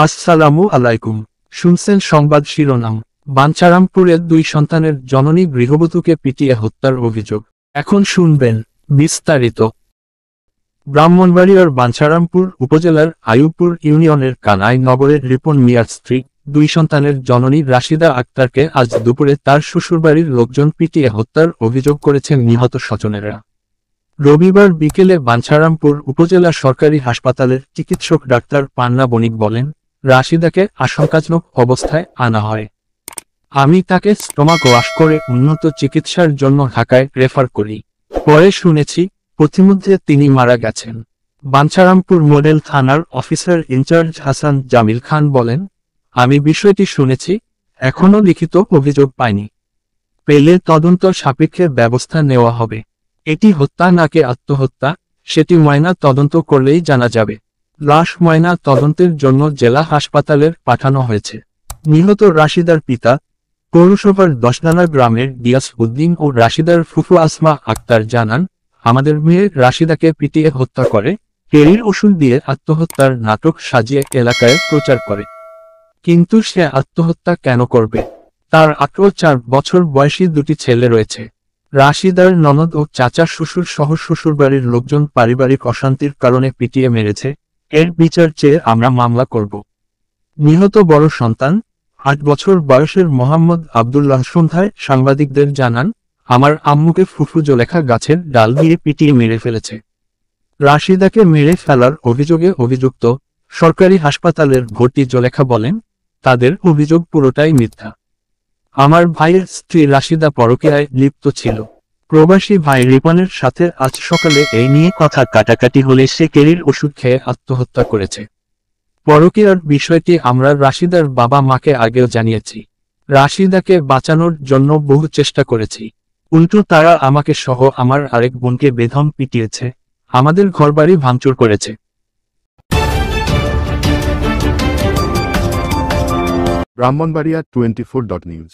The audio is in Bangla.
আসসালামু আলাইকুম। শুনছেন সংবাদ শিরোনাম। বাঞ্ছারামপুরের 2 সন্তানের জননী গৃহবধূকে পিটিয়ে হত্যার অভিযোগ। এখন শুনবেন বিস্তারিত। ব্রাহ্মণবাড়িয়ার বাঞ্ছারামপুর উপজেলার আইয়ুবপুর ইউনিয়নের কানাই নগরের রিপন মিয়ার স্ত্রী 2 সন্তানের জননী রাশিদা আক্তারকে আজ দুপুরে তার শ্বশুরবাড়ির লোকজন পিটিয়ে হত্যার অভিযোগ করেছেন নিহত স্বজনেরা। রবিবার বিকেলে বাঞ্ছারামপুর উপজেলা সরকারি হাসপাতালের চিকিৎসক ডাক্তার পান্না বণিক বলেন, রাশিদাকে আশঙ্কাজনক অবস্থায় আনা হয়। আমি তাকে স্টোমাক ওয়াশ করে উন্নত চিকিৎসার জন্য ঢাকায় রেফার করি। পরে শুনেছি পথিমধ্যে তিনি মারা গেছেন। বাঞ্ছারামপুর মডেল থানার অফিসার ইনচার্জ হাসান জামিল খান বলেন, আমি বিষয়টি শুনেছি, এখনও লিখিত অভিযোগ পাইনি। পেলে তদন্ত সাপেক্ষে ব্যবস্থা নেওয়া হবে। এটি হত্যা নাকি আত্মহত্যা সেটি ময়না তদন্ত করলেই জানা যাবে। লাশ ময়না তদন্তের জন্য জেলা হাসপাতালের পাঠানো হয়েছে। নিহত রাশিদার পিতা পৌরসভার 10 গ্রামের গিয়াস উদ্দিন ও রাশিদার ফুফু আসমা আক্তার জানান, আমাদের মেয়ে রাশিদাকে পিটিয়ে হত্যা করে পেরির ওষুধ দিয়ে আত্মহত্যার নাটক সাজিয়ে এলাকায় প্রচার করে। কিন্তু সে আত্মহত্যা কেন করবে? তার 4 বছর বয়সী 2টি ছেলে রয়েছে। রাশিদার ননদ ও চাচা শ্বশুর সহ শ্বশুরবাড়ির লোকজন পারিবারিক অশান্তির কারণে পিটিয়ে মেরেছে, এর বিচার চেয়ে আমরা মামলা করব। নিহত বড় সন্তান 8 বছর বয়সের মোহাম্মদ আবদুল্লাহ সন্ধ্যায় সাংবাদিকদের জানান, আমার আম্মুকে ফুফু জোলেখা গাছের ডাল দিয়ে পিটিয়ে মেরে ফেলেছে। রাশিদাকে মেরে ফেলার অভিযোগে অভিযুক্ত সরকারি হাসপাতালের ভর্তি জোলেখা বলেন, তাদের অভিযোগ পুরোটাই মিথ্যা। আমার ভাইয়ের স্ত্রী রাশিদা পরকীয়ায় লিপ্ত ছিল। প্রবাসী ভাই রিপনের সাথে আজ সকালে এই নিয়ে কথা কাটাকাটি হলে সে পেরির ওষুধ খেয়ে আত্মহত্যা করেছে। পরকীয়ার বিষয়টি আমরা রাশিদার বাবা মাকে আগেও জানিয়েছি। রাশিদাকে বাঁচানোর জন্য বহু চেষ্টা করেছি, উল্টো তারা আমাকে সহ আমার আরেক বোনকে বেধম পিটিয়েছে, আমাদের ঘরবাড়ি ভাঙচুর করেছে। ব্রাহ্মণবাড়িয়া 24.নিউজ।